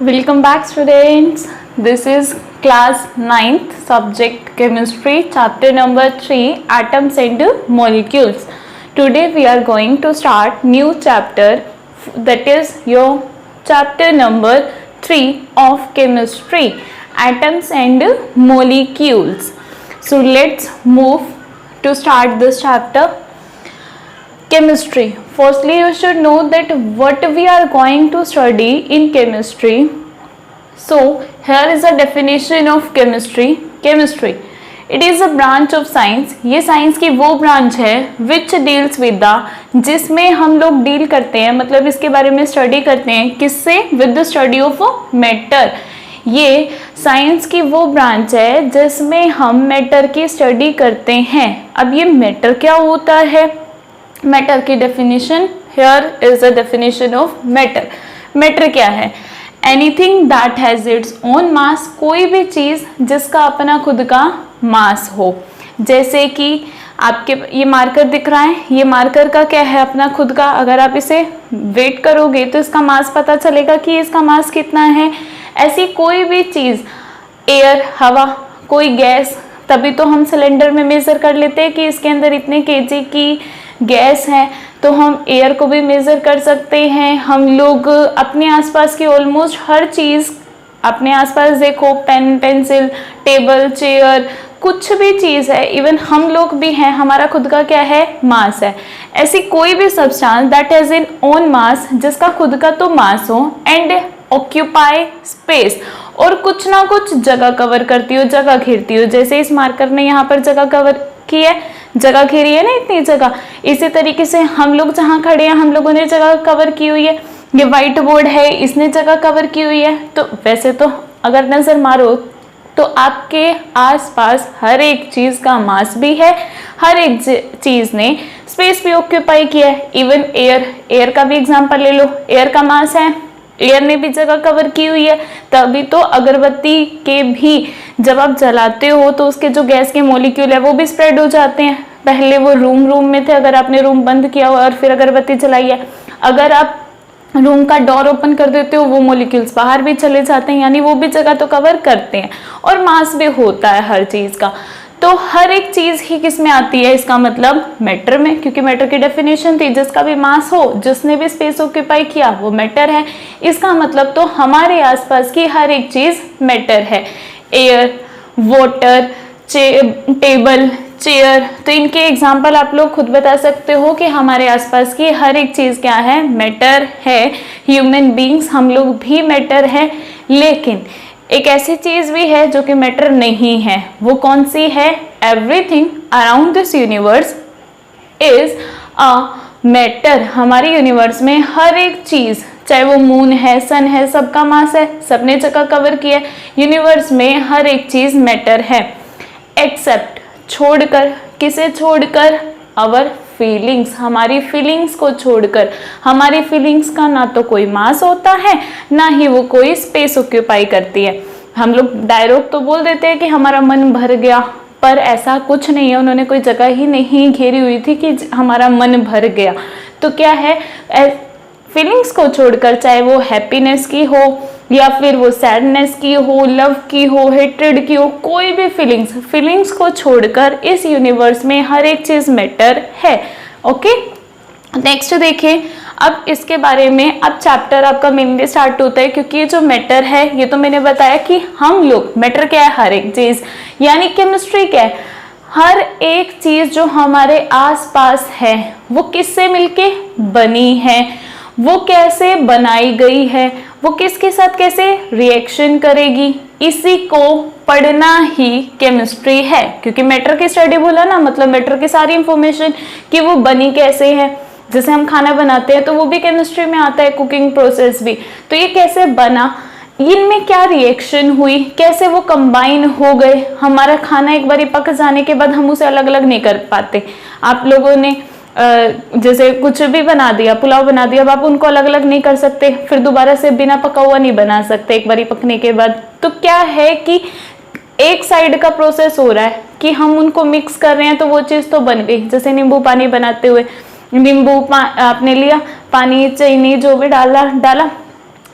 Welcome back students. This is class 9th subject chemistry chapter number 3 atoms and molecules. Today we are going to start new chapter, that is your chapter number 3 of chemistry, atoms and molecules. So let's move to start this chapter. Chemistry. Firstly, you should know that what we are going to study in chemistry. So here is a definition of chemistry. Chemistry, it is a branch of science. ये science की वो branch है which deals with the, जिसमें हम लोग deal करते हैं, मतलब इसके बारे में स्टडी करते हैं, किससे? with the study of matter. ये साइंस की वो ब्रांच है जिसमें हम मैटर की स्टडी करते हैं. अब ये मैटर क्या होता है? मैटर की definition, here is the definition of matter. Matter क्या है? Anything that has its own mass, कोई भी चीज जिसका अपना खुद का मास हो. जैसे कि आपके ये मार्कर दिख रहा है, ये मार्कर का क्या है? अपना खुद का. अगर आप इसे वेट करोगे तो इसका मास पता चलेगा कि इसका मास कितना है. ऐसी कोई भी चीज, एयर, हवा, कोई गैस, तभी तो हम सिलेंडर में मेजर कर लेते हैं कि इसके अंदर इतने केजी की गैस है, तो हम एयर को भी मेज़र कर सकते हैं. हम लोग अपने आसपास की ऑलमोस्ट हर चीज़ अपने आसपास देखो, पेन, पेंसिल, टेबल, चेयर, कुछ भी चीज़ है, इवन हम लोग भी हैं, हमारा खुद का क्या है? मास है. ऐसी कोई भी substance that has in own mass, जिसका खुद का तो मास हो, एंड ऑक्यूपाई स्पेस, और कुछ ना कुछ जगह कवर करती हो, जगह घेरती हो. जैसे इस मार्कर ने यहाँ पर जगह कवर की है, जगह घेरी है ना, इतनी जगह. इसी तरीके से हम लोग जहाँ खड़े हैं, हम लोगों ने जगह कवर की हुई है. ये व्हाइट बोर्ड है, इसने जगह कवर की हुई है. तो वैसे तो अगर नजर मारो तो आपके आसपास हर एक चीज का मास भी है, हर एक चीज ने स्पेस भी ऑक्यूपाई किया है. इवन एयर का भी एग्जांपल ले लो. एयर का मास है, एयर ने भी जगह कवर की हुई है. तभी तो अगरबत्ती के भी जब आप जलाते हो तो उसके जो गैस के मॉलिक्यूल है वो भी स्प्रेड हो जाते हैं. पहले वो रूम में थे, अगर आपने रूम बंद किया हुआ और फिर अगरबत्ती जलाई है, अगर आप रूम का डोर ओपन कर देते हो वो मॉलिक्यूल्स बाहर भी चले जाते हैं, यानी वो भी जगह तो कवर करते हैं. और मास भी होता है हर चीज का. तो हर एक चीज ही किस में आती है? इसका मतलब मैटर में, क्योंकि मैटर की डेफिनेशन थी जिसका भी मास हो, जिसने भी स्पेस ऑक्यूपाई किया, वो मैटर है. इसका मतलब तो हमारे आसपास की हर एक चीज मैटर है. एयर, वाटर, टेबल, चेयर, तो इनके एग्जाम्पल आप लोग खुद बता सकते हो कि हमारे आसपास की हर एक चीज क्या है? मैटर है. ह्यूमन बींग्स, हम लोग भी मैटर है. लेकिन एक ऐसी चीज भी है जो कि मैटर नहीं है. वो कौन सी है? Everything around this universe is a matter. हमारे यूनिवर्स में हर एक चीज, चाहे वो मून है, सन है, सबका मास है, सबने जगह कवर किया है. यूनिवर्स में हर एक चीज मैटर है, एक्सेप्ट, छोड़कर. किसे छोड़कर? आवर फीलिंग्स, हमारी फीलिंग्स को छोड़कर. हमारी फीलिंग्स का ना तो कोई मास होता है, ना ही वो कोई स्पेस ऑक्यूपाई करती है. हम लोग डायरेक्ट तो बोल देते हैं कि हमारा मन भर गया, पर ऐसा कुछ नहीं है. उन्होंने कोई जगह ही नहीं घेरी हुई थी कि हमारा मन भर गया. तो क्या है? फीलिंग्स को छोड़कर, चाहे वो हैप्पीनेस की हो या फिर वो सैडनेस की हो, लव की हो, हेट्रेड की हो, कोई भी फीलिंग्स को छोड़कर इस यूनिवर्स में हर एक चीज मैटर है. ओके, नेक्स्ट देखिए. अब इसके बारे में अब चैप्टर आपका मेनली स्टार्ट होता है, क्योंकि ये जो मैटर है, ये तो मैंने बताया कि हम लोग, मैटर क्या है? हर एक चीज. यानी केमिस्ट्री क्या है? हर एक चीज जो हमारे आसपास है वो किससे मिलके बनी है, वो कैसे बनाई गई है, वो किसके साथ कैसे रिएक्शन करेगी, इसी को पढ़ना ही केमिस्ट्री है. क्योंकि मैटर की स्टडी बोला ना, मतलब मैटर की सारी इंफॉर्मेशन कि वो बनी कैसे है. जैसे हम खाना बनाते हैं तो वो भी केमिस्ट्री में आता है, कुकिंग प्रोसेस भी. तो ये कैसे बना, इनमें क्या रिएक्शन हुई, कैसे वो कंबाइन हो गए. हमारा खाना एक बार पक जाने के बाद हम उसे अलग अलग नहीं कर पाते. आप लोगों ने जैसे कुछ भी बना दिया, पुलाव बना दिया, अब आप उनको अलग अलग नहीं कर सकते, फिर दोबारा से बिना पका हुआ नहीं बना सकते एक बार पकने के बाद. तो क्या है कि एक साइड का प्रोसेस हो रहा है कि हम उनको मिक्स कर रहे हैं तो वो चीज़ तो बन गई. जैसे नींबू पानी बनाते हुए नींबू आपने लिया, पानी, चीनी जो भी डाला,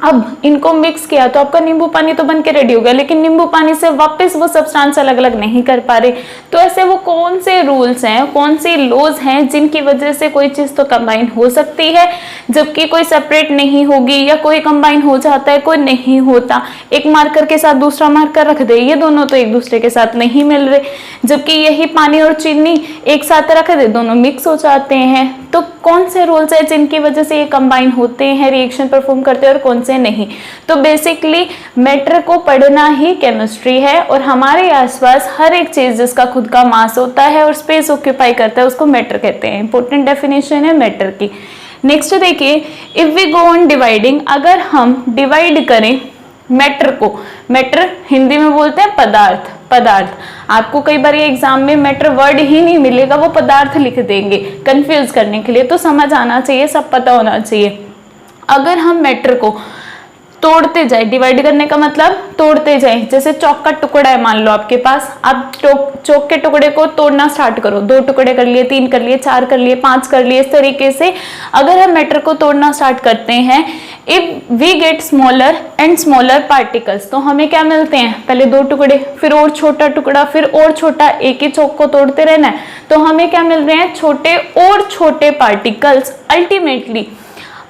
अब इनको मिक्स किया तो आपका नींबू पानी तो बन के रेडी हो गया, लेकिन नींबू पानी से वापस वो सब्सटेंस अलग अलग नहीं कर पा रहे। तो ऐसे वो कौन से रूल्स हैं, कौन सी लॉज हैं जिनकी वजह से कोई चीज तो कंबाइन हो सकती है जबकि कोई सेपरेट नहीं होगी, या कोई कंबाइन हो जाता है कोई नहीं होता। एक मार्कर के साथ दूसरा मार्कर रख दे, ये दोनों तो एक दूसरे के साथ नहीं मिल रहे, जबकि यही पानी और चीनी एक साथ रख दे दोनों मिक्स हो जाते हैं। तो कौन से रूल्स है जिनकी वजह से ये कंबाइन होते हैं, रिएक्शन परफॉर्म करते हैं, और कौन से नहीं। तो बेसिकली मैटर को पढ़ना ही केमिस्ट्री है, और हमारे आसपास हर एक चीज जिसका खुद का मास होता है और स्पेस ऑक्यूपाई करता है उसको मैटर कहते हैं। इंपॉर्टेंट डेफिनेशन है मैटर की। नेक्स्ट देखिए, if we go on dividing, अगर हम डिवाइड करें मैटर को, मैटर हिंदी में बोलते हैं पदार्थ, पदार्थ। आपको कई बार ये एग्जाम में मैटर वर्ड ही नहीं मिलेगा, वो पदार्थ लिख देंगे कंफ्यूज करने के लिए, तो समझ आना चाहिए, सब पता होना चाहिए। अगर हम मैटर को तोड़ते जाए, डिवाइड करने का मतलब तोड़ते जाए, जैसे चौक का टुकड़ा है मान लो आपके पास, आप चौक के टुकड़े को तोड़ना स्टार्ट करो, 2 टुकड़े कर लिए, 3 कर लिए, 4 कर लिए, 5 कर लिए, इस तरीके से अगर हम मैटर को तोड़ना स्टार्ट करते हैं, if we get smaller and smaller particles, तो हमें क्या मिलते हैं, पहले 2 टुकड़े, फिर और छोटा टुकड़ा, फिर और छोटा, एक ही चौक को तोड़ते रहना है, तो हमें क्या मिल रहे हैं, छोटे और छोटे particles. Ultimately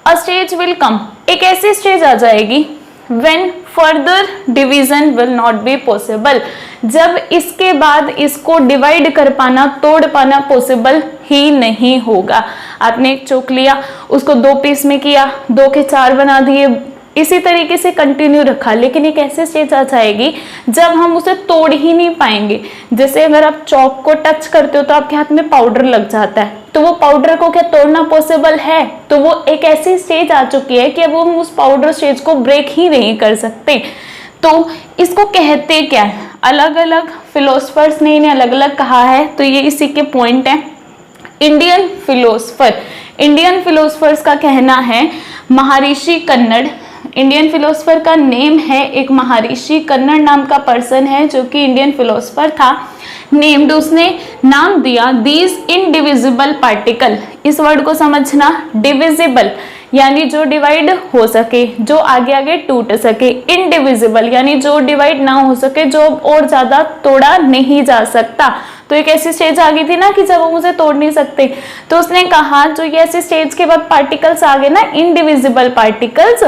a stage will come, एक ऐसी स्टेज आ जाएगी when further division will not be possible, जब इसके बाद इसको डिवाइड कर पाना, तोड़ पाना पॉसिबल ही नहीं होगा। आपने एक चौक लिया, उसको 2 पीस में किया, 2 के 4 बना दिए, इसी तरीके से कंटिन्यू रखा, लेकिन एक ऐसी स्टेज आ जाएगी जब हम उसे तोड़ ही नहीं पाएंगे। जैसे अगर आप चौक को टच करते हो तो आपके हाथ में पाउडर लग जाता है, तो वो पाउडर को क्या तोड़ना पॉसिबल है? तो वो एक ऐसी स्टेज आ चुकी है कि अब हम उस पाउडर स्टेज को ब्रेक ही नहीं कर सकते। तो इसको कहते क्या है, अलग अलग फिलोसफर्स ने इन्हें अलग अलग कहा है, तो ये इसी के पॉइंट है। इंडियन फिलोसफर्स का कहना है महर्षि कन्नड़, इंडियन फिलोसफर का नेम है एक महर्षि कन्नड़ नाम का पर्सन है जो कि इंडियन फिलोसफर था। नेम्ड, उसने नाम दिया दीज इनडिविजिबल पार्टिकल। इस वर्ड को समझना, डिविजिबल यानी जो डिवाइड हो सके, जो आगे आगे टूट सके, इनडिविजिबल यानी जो डिवाइड ना हो सके, जो और ज्यादा तोड़ा नहीं जा सकता। तो एक ऐसी स्टेज आ गई थी ना कि जब हम उसे तोड़ नहीं सकते, तो उसने कहा जो ये ऐसी स्टेज के बाद पार्टिकल्स आ गए ना, इनडिविजिबल पार्टिकल्स,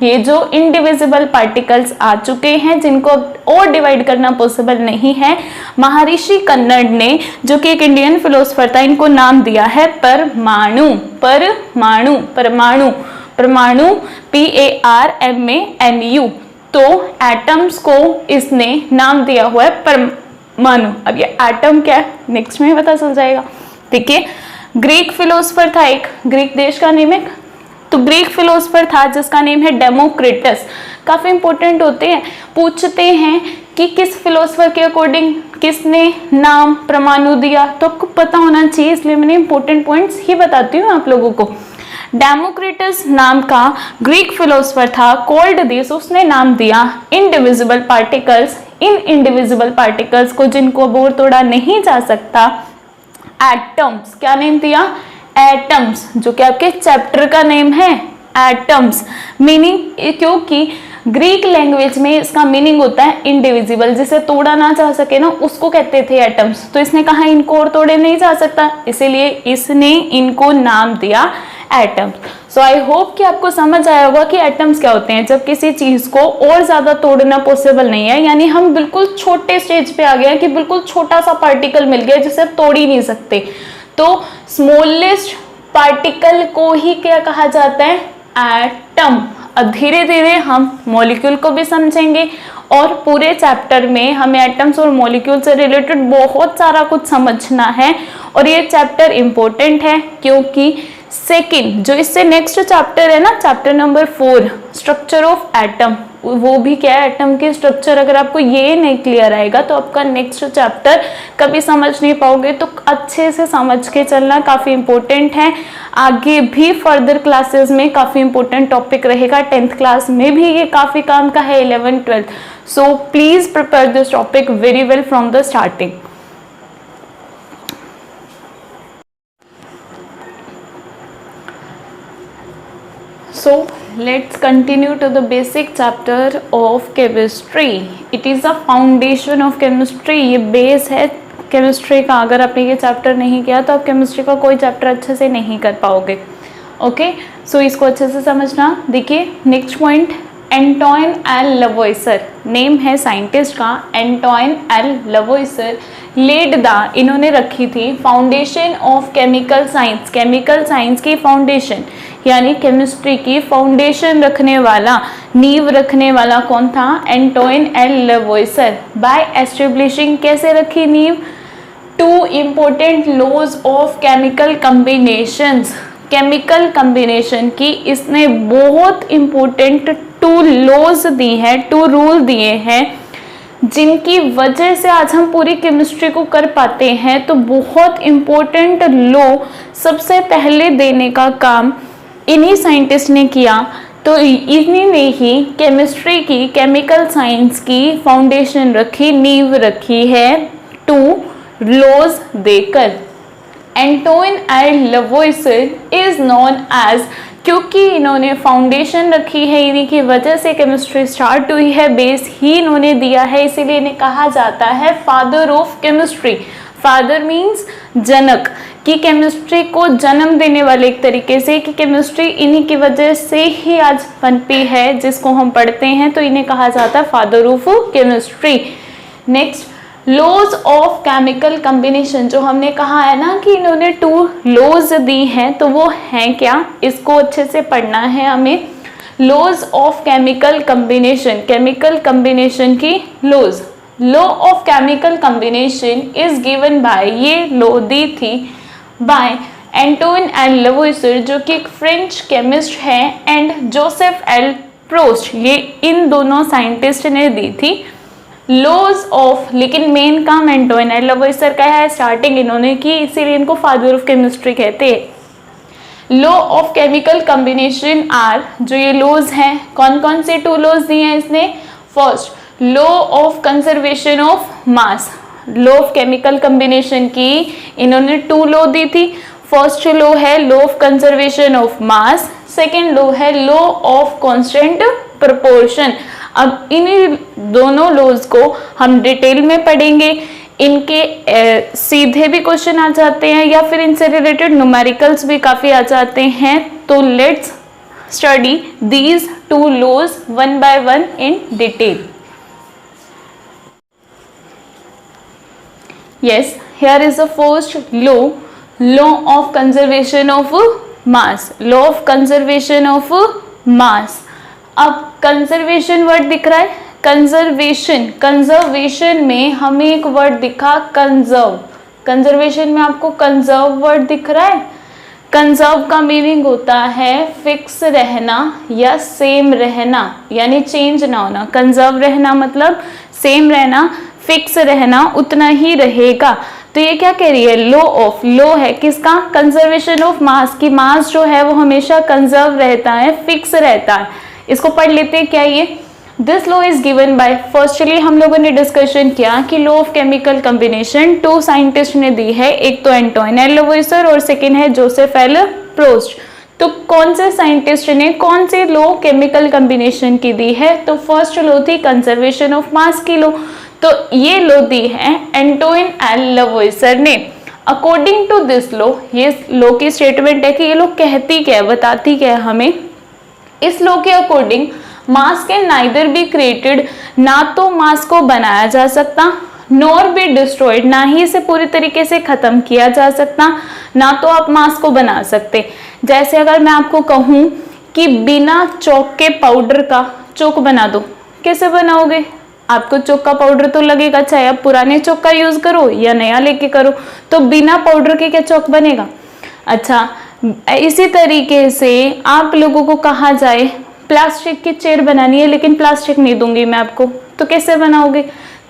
ये जो इनडिविजिबल पार्टिकल्स आ चुके हैं जिनको और डिवाइड करना पॉसिबल नहीं है, महर्षि कन्नड़ ने, जो कि एक इंडियन फिलोसफर था, इनको नाम दिया है परमाणु। परमाणु, परमाणु, परमाणु, PARMANU। तो एटम्स को इसने नाम दिया हुआ है परमाणु। अब ये एटम क्या है नेक्स्ट में पता चल जाएगा। देखिए, ग्रीक फिलोसफर था एक, ग्रीक देश का नेम है, तो ग्रीक फिलोसफर था जिसका नेम है डेमोक्रिटस। काफी इंपॉर्टेंट होते हैं, पूछते हैं कि किस फिलोसफर के अकॉर्डिंग किसने नाम परमाणु दिया, तो आपको पता होना चाहिए, इसलिए मैंने इंपॉर्टेंट पॉइंट्स ही बताती हूँ आप लोगों को। डेमोक्रिटस नाम का ग्रीक फिलोसफर था, कॉल्ड दिस, उसने नाम दिया इनडिविजिबल पार्टिकल्स, इन इनडिविजिबल पार्टिकल्स को जिनको अब और तोड़ा नहीं जा सकता, एटम्स। क्या नेम दिया? एटम्स, जो कि आपके चैप्टर का नेम है, एटम्स। मीनिंग, क्योंकि ग्रीक लैंग्वेज में इसका मीनिंग होता है इनडिविजिबल, जिसे तोड़ा ना जा सके ना उसको कहते थे एटम्स। तो इसने कहा इनको और तोड़े नहीं जा सकता, इसीलिए इसने इनको नाम दिया एटम्स। सो आई होप कि आपको समझ आया होगा कि एटम्स क्या होते हैं। जब किसी चीज को और ज्यादा तोड़ना पॉसिबल नहीं है, यानी हम बिल्कुल छोटे स्टेज पे आ गए हैं कि बिल्कुल छोटा सा पार्टिकल मिल गया जिसे तोड़ ही नहीं सकते, तो स्मॉलेस्ट पार्टिकल को ही क्या कहा जाता है? एटम। अब धीरे धीरे हम मॉलिक्यूल को भी समझेंगे और पूरे चैप्टर में हमें एटम्स और मॉलिक्यूल से रिलेटेड बहुत सारा कुछ समझना है। और ये चैप्टर इंपॉर्टेंट है क्योंकि सेकंड जो इससे नेक्स्ट चैप्टर है ना, chapter number 4, structure of atom, वो भी क्या है, एटम की स्ट्रक्चर। अगर आपको ये नहीं क्लियर आएगा तो आपका नेक्स्ट चैप्टर कभी समझ नहीं पाओगे। तो अच्छे से समझ के चलना काफ़ी इंपॉर्टेंट है। आगे भी फर्दर क्लासेस में काफ़ी इंपॉर्टेंट टॉपिक रहेगा, 10th क्लास में भी ये काफ़ी काम का है, 11th 12th। So please prepare this topic very well from the starting. So let's continue to the basic chapter of chemistry. It is the foundation of chemistry. ये base है केमिस्ट्री का. अगर आपने ये चैप्टर नहीं किया तो आप केमिस्ट्री का कोई चैप्टर अच्छे से नहीं कर पाओगे. ओके, सो इसको अच्छे से समझना. देखिए next point, Antoine L Lavoisier. Name है साइंटिस्ट का Antoine L Lavoisier. Led the, इन्होंने रखी थी foundation of chemical science. Chemical science की फाउंडेशन यानी केमिस्ट्री की फाउंडेशन रखने वाला, नींव रखने वाला कौन था? Antoine L Lavoisier. By establishing, कैसे रखी नींव? 2 important laws of chemical combinations. Chemical combination की इसने बहुत इम्पोर्टेंट 2 लॉज दी हैं, 2 रूल दिए हैं, जिनकी वजह से आज हम पूरी केमिस्ट्री को कर पाते हैं. तो बहुत इम्पोर्टेंट लॉ सबसे पहले देने का काम इन्हीं साइंटिस्ट ने किया. तो इन्हीं ने ही केमिस्ट्री की, केमिकल साइंस की फाउंडेशन रखी, नींव रखी है 2 लॉज देकर. Antoine L Lavoisier is known as, क्योंकि इन्होंने फाउंडेशन रखी है, इन्हीं की वजह से केमिस्ट्री स्टार्ट हुई है, बेस ही इन्होंने दिया है, इसीलिए इन्हें कहा जाता है father of chemistry. Father means जनक, कि केमिस्ट्री को जन्म देने वाले एक तरीके से, कि केमिस्ट्री इन्हीं की वजह से ही आज पनपी है जिसको हम पढ़ते हैं, तो इन्हें कहा जाता है father of chemistry. Next, laws of chemical combination. जो हमने कहा है ना कि इन्होंने 2 लॉज दी हैं, तो वो हैं क्या? इसको अच्छे से पढ़ना है हमें. Laws of chemical combination, chemical combination की laws. Law of chemical combination is given by, ये लॉ दी थी बाय एंटोइन एल लवोइसर, जो कि एक फ्रेंच केमिस्ट है, एंड जोसेफ एल प्रोस्ट. ये इन दोनों साइंटिस्ट ने दी थी लॉज ऑफ. लेकिन मेन काम एंटोइन एल लवोइसर का है, स्टार्टिंग इन्होंने की, इसीलिए इनको फादर ऑफ केमिस्ट्री कहते हैं. Law of chemical combination are, जो ये लॉज हैं, कौन कौन से 2 लॉज दिए हैं इसने? First, law of conservation of mass. Law of chemical combination की इन्होंने 2 लॉ दी थी. फर्स्ट लॉ है law of conservation of mass, second law है लॉ ऑफ कांस्टेंट प्रोपोर्शन. अब इन्हीं दोनों लॉज को हम डिटेल में पढ़ेंगे. इनके सीधे भी क्वेश्चन आ जाते हैं या फिर इनसे रिलेटेड न्यूमेरिकल्स भी काफ़ी आ जाते हैं. तो let's study these 2 laws one by one in detail. Yes, here is the first law, law of conservation of mass. Law of conservation of mass. अब कंजर्वेशन वर्ड दिख रहा है. कंजर्वेशन, कंजर्वेशन में हमें एक वर्ड दिखा कंजर्व. कंजर्वेशन में आपको कंजर्व वर्ड दिख रहा है. कंजर्व का मीनिंग होता है फिक्स रहना या सेम रहना, यानी चेंज ना होना. कंजर्व रहना मतलब सेम रहना, फिक्स रहना, उतना ही रहेगा. तो ये क्या कह रही है? लॉ ऑफ, लॉ है किसका? कंजर्वेशन ऑफ मास की. मास जो है वो हमेशा कंजर्व रहता है, फिक्स रहता है. इसको पढ़ लेते हैं क्या ये. This law is given bye, firstly हम लोगों ने डिस्कशन किया कि law of chemical combination 2 scientist ने दी है, एक तो एंटोइन एल लवोइसर और सेकेंड है जोसेफ एल प्रोस्ट. तो कौन से साइंटिस्ट ने कौन से लॉ केमिकल कम्बिनेशन की दी है? तो फर्स्ट लॉ थी कंजर्वेशन ऑफ मास की लॉ. तो ये लॉ दी है एंटोइन एल लवोइसर ने. अकॉर्डिंग टू दिस लॉ, ये लॉ की स्टेटमेंट है कि ये लॉ कहती क्या है, बताती क्या है हमें. इस लॉ के according mass can neither be created, ना तो मास को बनाया जा सकता, नॉर बी डिस्ट्रॉयड, ना ही इसे पूरी तरीके से खत्म किया जा सकता, ना तो आप मास को बना सकते. जैसे अगर मैं आपको कहूँ कि बिना चौक के पाउडर का चौक बना दो, कैसे बनाओगे? आपको चौक का पाउडर तो लगेगा, चाहे आप पुराने चौक का यूज करो या नया लेके करो. तो बिना पाउडर के क्या चौक बनेगा? अच्छा, इसी तरीके से आप लोगों को कहा जाए प्लास्टिक की चेयर बनानी है, लेकिन प्लास्टिक नहीं दूंगी मैं आपको, तो कैसे बनाओगे?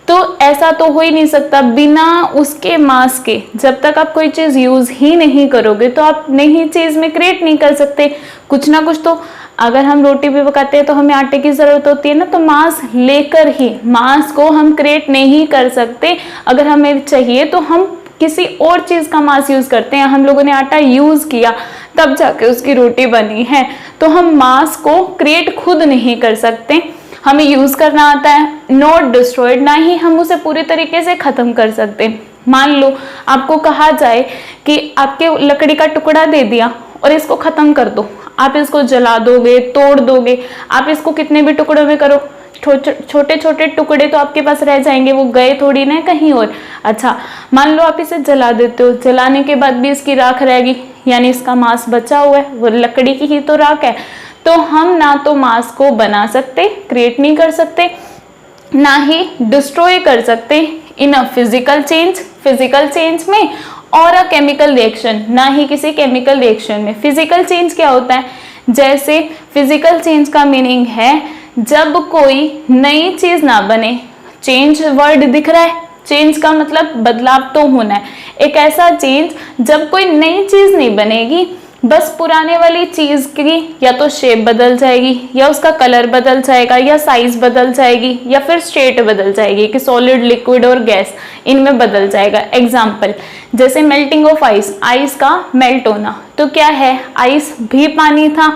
तो ऐसा तो हो ही नहीं सकता बिना उसके मास के. जब तक आप कोई चीज यूज ही नहीं करोगे तो आप नई चीज में क्रिएट नहीं कर सकते. कुछ ना कुछ तो, अगर हम रोटी भी पकाते हैं तो हमें आटे की जरूरत होती है ना, तो मास लेकर ही, मास को हम क्रिएट नहीं कर सकते. अगर हमें चाहिए तो हम किसी और चीज का मास यूज करते हैं. हम लोगों ने आटा यूज किया, तब जाके उसकी रोटी बनी है। तो हम मास को क्रिएट खुद नहीं कर सकते, हमें यूज करना आता है, नॉट डिस्ट्रॉयड, ना ही हम उसे पूरी तरीके से खत्म कर सकते। मान लो आपको कहा जाए कि आपके लकड़ी का टुकड़ा दे दिया और इसको खत्म कर दो, आप इसको जला दोगे, तोड़ दोगे, आप इसको कितने भी टुकड़ों में करो, छोटे छोटे टुकड़े तो आपके पास रह जाएंगे, वो गए थोड़ी ना कहीं और। अच्छा, मान लो आप इसे जला देते हो, जलाने के बाद भी इसकी राख रहेगी, यानी इसका मांस बचा हुआ है, वो लकड़ी की ही तो राख है। तो हम ना तो मांस को बना सकते, क्रिएट नहीं कर सकते, ना ही डिस्ट्रॉय कर सकते इन अ फिजिकल चेंज में और अ केमिकल रिएक्शन, ना ही किसी केमिकल रिएक्शन में। फिजिकल चेंज क्या होता है? जैसे फिजिकल चेंज का मीनिंग है जब कोई नई चीज ना बने। चेंज वर्ड दिख रहा है, चेंज का मतलब बदलाव तो होना है। एक ऐसा चेंज जब कोई नई चीज नहीं बनेगी, बस पुराने वाली चीज की या तो शेप बदल जाएगी, या उसका कलर बदल जाएगा, या साइज बदल जाएगी, या फिर स्टेट बदल जाएगी कि सॉलिड, लिक्विड और गैस इनमें बदल जाएगा। एग्जाम्पल जैसे मेल्टिंग ऑफ आइस, आइस का मेल्ट होना, तो क्या है, आइस भी पानी था,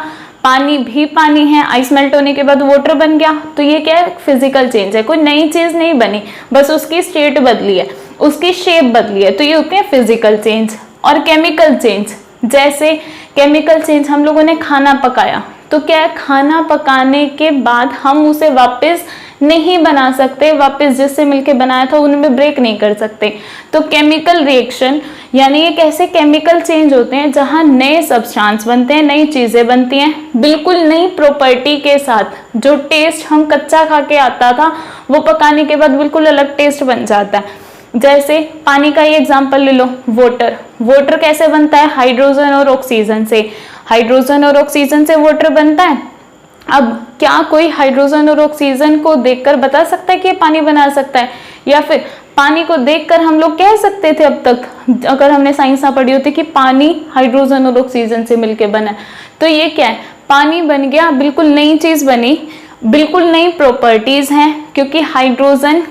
पानी भी पानी है, आइस मेल्ट होने के बाद वाटर बन गया। तो ये क्या है, फिजिकल चेंज है, कोई नई चीज नहीं बनी, बस उसकी स्टेट बदली है, उसकी शेप बदली है, तो ये होते हैं फिजिकल चेंज। और केमिकल चेंज, जैसे केमिकल चेंज, हम लोगों ने खाना पकाया, तो क्या है, खाना पकाने के बाद हम उसे वापस नहीं बना सकते, वापस जिससे मिलके बनाया था उनमें ब्रेक नहीं कर सकते। तो केमिकल रिएक्शन यानी एक ऐसे केमिकल चेंज होते हैं जहां नए सब्सटेंस बनते हैं, नई चीजें बनती हैं, बिल्कुल नई प्रॉपर्टी के साथ। जो टेस्ट हम कच्चा खा के आता था वो पकाने के बाद बिल्कुल अलग टेस्ट बन जाता है। जैसे पानी का ही एग्जांपल ले लो, वाटर कैसे बनता है, हाइड्रोजन और ऑक्सीजन से, हाइड्रोजन और ऑक्सीजन से वाटर बनता है। अब क्या कोई हाइड्रोजन और ऑक्सीजन को देखकर बता सकता है कि ये पानी बना सकता है, या फिर पानी को देखकर हम लोग कह सकते थे अब तक, अगर हमने साइंस ना पढ़ी होती, कि पानी हाइड्रोजन और ऑक्सीजन से मिलके बना है। तो ये क्या है, पानी बन गया, बिल्कुल नई चीज बनी, बिल्कुल नई प्रॉपर्टीज हैं, क्योंकि हाइड्रोजन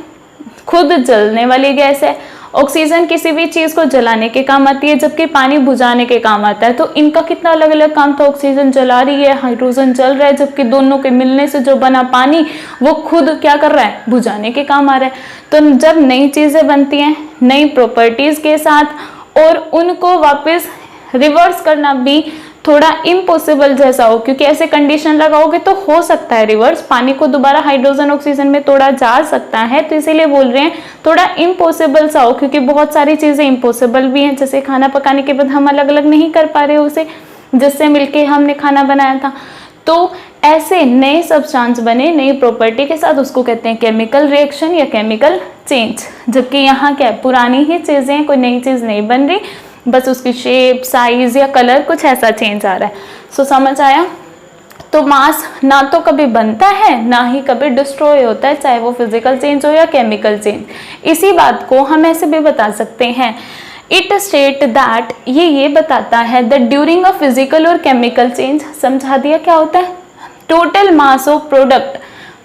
खुद जलने वाली गैस है, ऑक्सीजन किसी भी चीज को जलाने के काम आती है, जबकि पानी बुझाने के काम आता है। तो इनका कितना अलग अलग काम था, ऑक्सीजन जला रही है, हाइड्रोजन जल रहा है, जबकि दोनों के मिलने से जो बना पानी वो खुद क्या कर रहा है, बुझाने के काम आ रहा है। तो जब नई चीजें बनती हैं नई प्रॉपर्टीज के साथ, और उनको वापस रिवर्स करना भी थोड़ा इम्पॉसिबल जैसा हो, क्योंकि ऐसे कंडीशन लगाओगे तो हो सकता है रिवर्स, पानी को दोबारा हाइड्रोजन ऑक्सीजन में तोड़ा जा सकता है, तो इसीलिए बोल रहे हैं थोड़ा इम्पॉसिबल सा हो, क्योंकि बहुत सारी चीजें इम्पॉसिबल भी हैं। जैसे खाना पकाने के बाद हम अलग अलग नहीं कर पा रहे उसे, जिससे मिलके हमने खाना बनाया था। तो ऐसे नए सब्सटेंस बने नई प्रॉपर्टी के साथ, उसको कहते हैं केमिकल रिएक्शन या केमिकल चेंज। जबकि यहाँ क्या है, पुरानी ही चीजें, कोई नई चीज नहीं बन रही, बस उसकी शेप, साइज या कलर कुछ ऐसा चेंज आ रहा है। सो समझ आया? तो मास ना तो कभी बनता है ना ही कभी डिस्ट्रॉय होता है, चाहे वो फिजिकल चेंज हो या केमिकल चेंज। इसी बात को हम ऐसे भी बता सकते हैं, इट स्टेट दैट, ये बताता है दैट ड्यूरिंग अ फिजिकल और केमिकल चेंज, समझा दिया क्या होता है, total mass of product,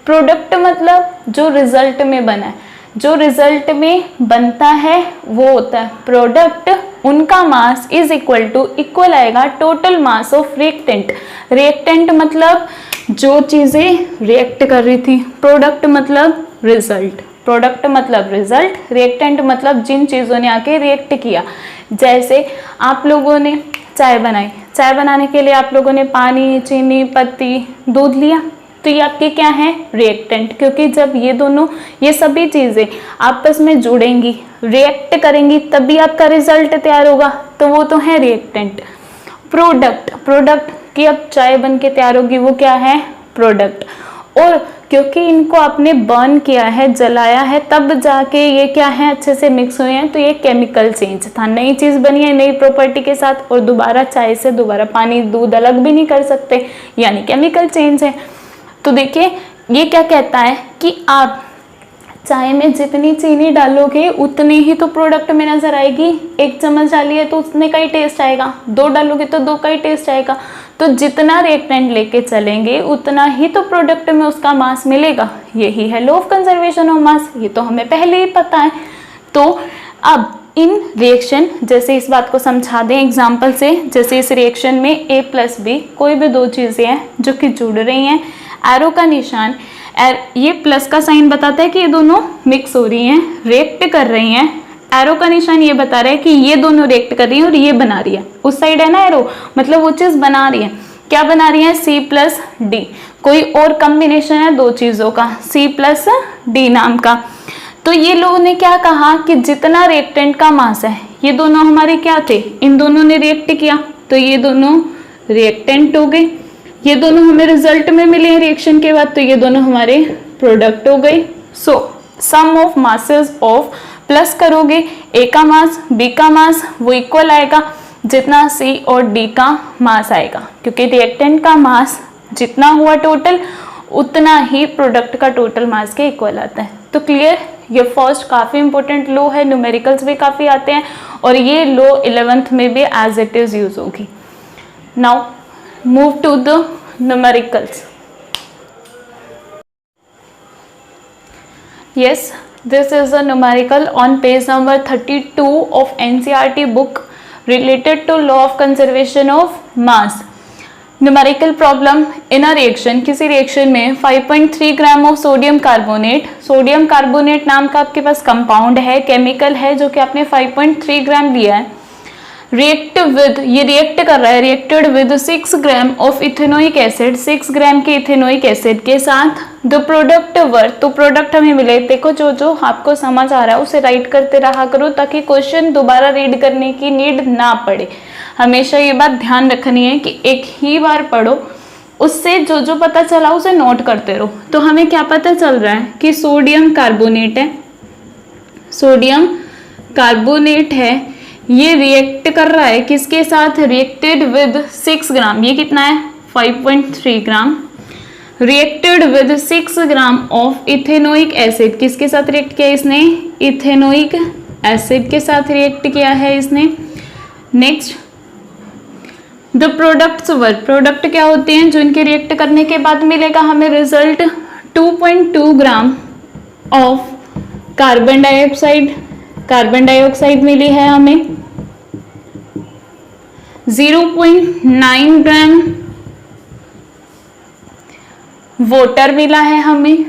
product मतलब जो रिजल्ट में बना है, जो रिजल्ट में बनता है वो होता है प्रोडक्ट, उनका mass is equal to, equal आएगा total mass of reactant. Reactant मतलब जो चीजें रिएक्ट कर रही थी, प्रोडक्ट मतलब रिजल्ट, प्रोडक्ट मतलब रिजल्ट, रिएक्टेंट मतलब जिन चीजों ने आके रिएक्ट किया। जैसे आप लोगों ने चाय बनाई, चाय बनाने के लिए आप लोगों ने पानी, चीनी, पत्ती, दूध लिया, तो ये आपके क्या है, रिएक्टेंट, क्योंकि जब ये दोनों, ये सभी चीजें आपस में जुड़ेंगी, रिएक्ट करेंगी, तभी आपका रिजल्ट तैयार होगा, तो वो तो है रिएक्टेंट। प्रोडक्ट, प्रोडक्ट की अब चाय बन के तैयार होगी, वो क्या है, प्रोडक्ट। और क्योंकि इनको आपने बर्न किया है, जलाया है, तब जाके ये क्या है, अच्छे से मिक्स हुए हैं, तो ये केमिकल चेंज था, नई चीज बनी है नई प्रॉपर्टी के साथ, और दोबारा चाय से दोबारा पानी, दूध अलग भी नहीं कर सकते, यानी केमिकल चेंज है। तो देखिए ये क्या कहता है कि आप चाय में जितनी चीनी डालोगे उतनी ही तो प्रोडक्ट में नजर आएगी। 1 चम्मच डाली है तो उतने का ही टेस्ट आएगा, 2 डालोगे तो 2 का ही टेस्ट आएगा। तो जितना रिएक्टेंट लेके चलेंगे उतना ही तो प्रोडक्ट में उसका मास मिलेगा। यही है law of conservation of mass, ये तो हमें पहले ही पता है। तो अब इन रिएक्शन, जैसे इस बात को समझा दें एग्जाम्पल से, जैसे इस रिएक्शन में A प्लस बी कोई भी दो चीज़ें हैं जो कि जुड़ रही हैं, एरो का निशान, ये प्लस का साइन बताता है कि ये दोनों मिक्स हो रही हैं, रिएक्ट कर रही हैं, एरो का निशान ये बता रहा है कि ये दोनों रिएक्ट कर रही हैं और ये बना रही है, उस साइड है ना एरो, मतलब वो चीज़ बना रही है। क्या बना रही है? C प्लस डी, कोई और कॉम्बिनेशन है दो चीज़ों का, C प्लस डी नाम का। तो ये लोगों ने क्या कहा कि जितना रिएक्टेंट का मास है, ये दोनों हमारे क्या थे, इन दोनों ने रिएक्ट किया तो ये दोनों रिएक्टेंट हो गए, ये दोनों हमें रिजल्ट में मिले हैं रिएक्शन के बाद, तो ये दोनों हमारे प्रोडक्ट हो गए। सो सम ऑफ मासेस ऑफ, प्लस करोगे A का मास B का मास, वो इक्वल आएगा जितना C और D का मास आएगा, क्योंकि रिएक्टेंट का मास जितना हुआ टोटल उतना ही प्रोडक्ट का टोटल मास के इक्वल आता है। तो क्लियर, ये फर्स्ट काफ़ी इंपॉर्टेंट लो है, न्यूमेरिकल्स भी काफ़ी आते हैं और ये लो 11th में भी एज इट इज़ यूज होगी। Now move to the numericals. Yes, this is a numerical on page number 32 of NCERT book related to law of conservation of mass. Numerical problem in a reaction, किसी reaction में 5.3 ग्राम of sodium carbonate, sodium carbonate नाम का आपके पास compound है, chemical है जो कि आपने 5.3 ग्राम लिया है, रिएक्ट विद, ये रिएक्ट कर रहा है, reacted with 6 gram of ethanoic acid, 6 ग्राम के इथेनोइक एसिड के साथ, द प्रोडक्ट वर, तो प्रोडक्ट हमें मिले। देखो जो जो आपको समझ आ रहा है उसे राइट करते रहा करो ताकि क्वेश्चन दोबारा रीड करने की नीड ना पड़े। हमेशा ये बात ध्यान रखनी है कि एक ही बार पढ़ो, उससे जो जो पता चला उसे नोट करते रहो। तो हमें क्या पता चल रहा है कि सोडियम कार्बोनेट है, सोडियम कार्बोनेट है, ये रिएक्ट कर रहा है किसके साथ, रिएक्टेड विद 6 ग्राम, ये कितना है 5.3 gram, reacted with 6 gram of ethanoic acid, किसके साथ रिएक्ट किया इसने, इथेनोइक एसिड के साथ रिएक्ट किया है इसने। Next the products were, product क्या होते हैं जो इनके रिएक्ट करने के बाद मिलेगा हमें result, 2.2 gram of carbon dioxide, carbon dioxide मिली है हमें, 0.9 ग्राम वाटर मिला है हमें,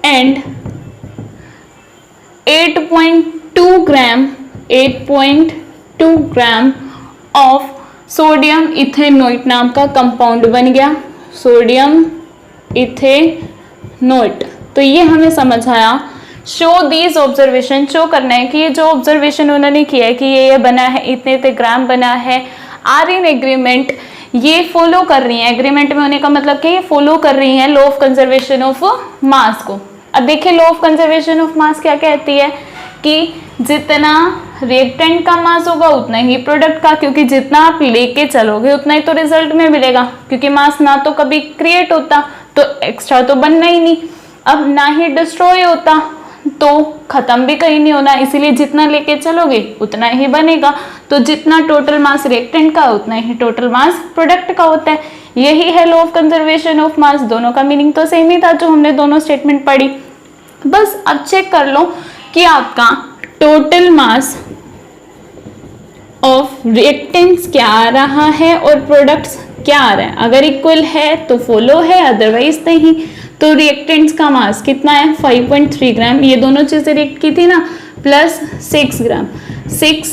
and 8.2 gram of sodium ethanoate नाम का कंपाउंड बन गया, सोडियम इथेनोइट। तो ये हमें समझ आया। शो दीज ऑब्जर्वेशन, शो करना है कि ये जो ऑब्जर्वेशन उन्होंने किया है कि ये बना है, इतने इतने ग्राम बना है, आर इन एग्रीमेंट, ये फॉलो कर रही हैं, एग्रीमेंट में होने का मतलब कि ये फॉलो कर रही हैं law of conservation of mass को। अब देखिए law of conservation of mass क्या कहती है कि जितना रिएक्टेंट का मास होगा उतना ही प्रोडक्ट का, क्योंकि जितना आप लेके चलोगे उतना ही तो रिजल्ट में मिलेगा, क्योंकि मास ना तो कभी क्रिएट होता तो एक्स्ट्रा तो बनना ही नहीं, अब ना ही डिस्ट्रॉय होता तो खत्म भी कहीं नहीं होना, इसीलिए जितना लेके चलोगे उतना ही बनेगा। तो जितना टोटल मास रिएक्टेंट का उतना ही टोटल मास प्रोडक्ट का होता है। यही है law of conservation of mass. दोनों का मीनिंग तो सेम ही था जो हमने दोनों स्टेटमेंट पढ़ी। बस अब चेक कर लो कि आपका टोटल मास ऑफ रिएक्टेंट्स क्या आ रहा है और प्रोडक्ट्स क्या आ रहा है। अगर इक्वल है तो फॉलो है, अदरवाइज नहीं। तो रिएक्टेंट्स का मास कितना है 5.3 ग्राम, ये दोनों चीजें रिएक्ट की थी ना, प्लस 6 ग्राम, 6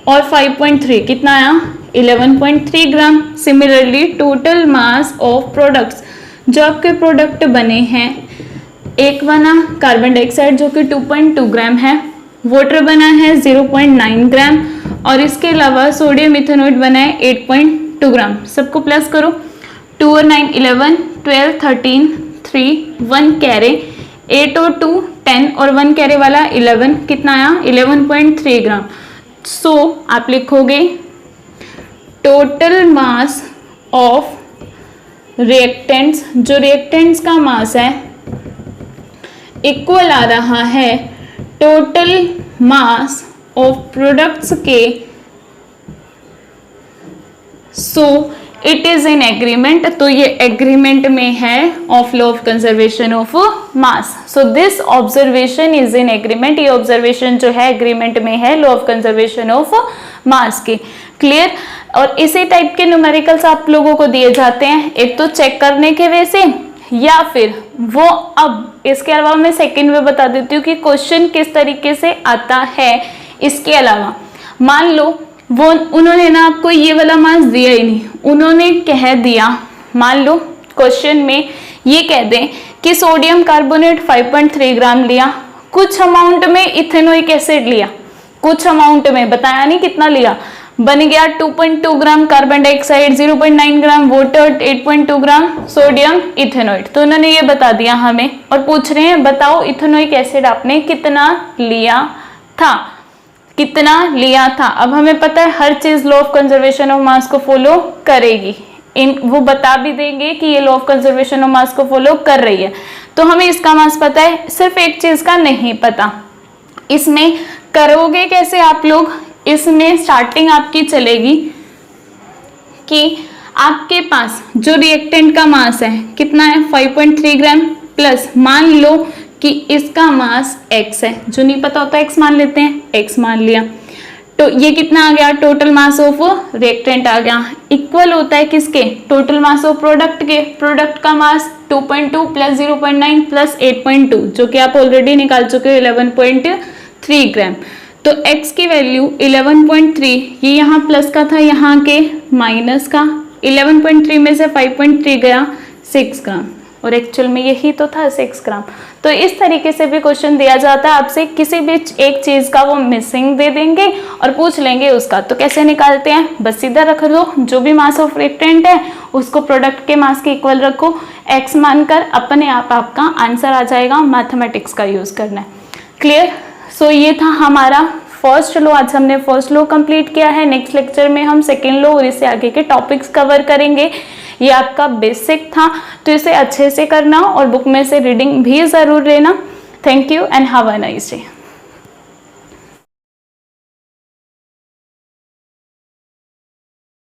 और 5.3 कितना आया 11.3 gram. Similarly total mass of products, जो आपके प्रोडक्ट बने हैं, एक बना कार्बन डाइऑक्साइड जो कि 2.2 ग्राम है, वाटर बना है 0.9 ग्राम और इसके अलावा सोडियम इथेनोइट बना है 8.2 ग्राम। सबको प्लस करो, 2 और 9 11, 12 13 3 1 कैरे, 8 और 2 10 और 1 कैरे वाला 11, कितना आया 11.3 ग्राम। सो आप लिखोगे टोटल मास ऑफ रिएक्टेंट्स, जो रिएक्टेंट्स का मास है इक्वल आ रहा है टोटल मास ऑफ प्रोडक्ट्स के। So it is in agreement, तो ये एग्रीमेंट में है of law of conservation of mass. So this observation is in agreement, ये ऑब्जर्वेशन जो है एग्रीमेंट में है law of conservation of mass के। क्लियर। और इसी टाइप के न्यूमेरिकल्स आप लोगों को दिए जाते हैं, एक तो चेक करने के वे से, या फिर वो, अब इसके अलावा मैं सेकेंड वे बता देती हूँ कि क्वेश्चन किस तरीके से आता है। इसके अलावा मान लो वो उन्होंने ना आपको ये वाला मास दिया ही नहीं, उन्होंने कह दिया, मान लो क्वेश्चन में ये कह दें कि सोडियम कार्बोनेट 5.3 ग्राम लिया, कुछ अमाउंट में इथेनोइक एसिड लिया, कुछ अमाउंट में बताया नहीं कितना लिया, बन गया 2.2 gram carbon dioxide, 0.9 gram water, 8.2 gram sodium इथेनोइड। तो उन्होंने ये बता दिया हमें और पूछ रहे हैं बताओ इथेनोइक एसिड आपने कितना लिया था, कितना लिया था। अब हमें पता है हर चीज law of conservation of mass को फॉलो करेगी, वो बता भी देंगे कि ये law of conservation of mass को फॉलो कर रही है। तो हमें इसका मास पता है, सिर्फ एक चीज का नहीं पता। इसमें करोगे कैसे आप लोग, इसमें स्टार्टिंग आपकी चलेगी कि आपके पास जो रिएक्टेंट का मास है कितना है 5.3 ग्राम, प्लस मान लो कि इसका मास x है, जो नहीं पता होता x मान लेते हैं, x मान लिया, तो ये कितना आ गया, टोटल मास ऑफ रिएक्टेंट आ गया, इक्वल होता है किसके, टोटल मास ऑफ प्रोडक्ट के। प्रोडक्ट का मास 2.2 प्लस 0.9 प्लस 8.2, जो कि आप ऑलरेडी निकाल चुके हो 11.3 ग्राम। तो x की वैल्यू 11.3, ये यहाँ प्लस का था, यहाँ के माइनस का, 11.3 में से 5.3 गया 6 ग्राम, और एक्चुअल में यही तो था 6 ग्राम। तो इस तरीके से भी क्वेश्चन दिया जाता है आपसे, किसी भी एक चीज का वो मिसिंग दे देंगे और पूछ लेंगे उसका। तो कैसे निकालते हैं, बस सीधा रख दो, जो भी मास ऑफ रिएक्टेंट है उसको प्रोडक्ट के मास के इक्वल रखो, x मानकर अपने आप आपका आंसर आ जाएगा। मैथमेटिक्स का यूज करना है। क्लियर। सो ये था हमारा फर्स्ट लॉ, आज हमने फर्स्ट लॉ कंप्लीट किया है। नेक्स्ट लेक्चर में हम सेकेंड लॉ और इससे आगे के टॉपिक्स कवर करेंगे। ये आपका बेसिक था, तो इसे अच्छे से करना और बुक में से रीडिंग भी ज़रूर लेना। Thank you and have a nice day.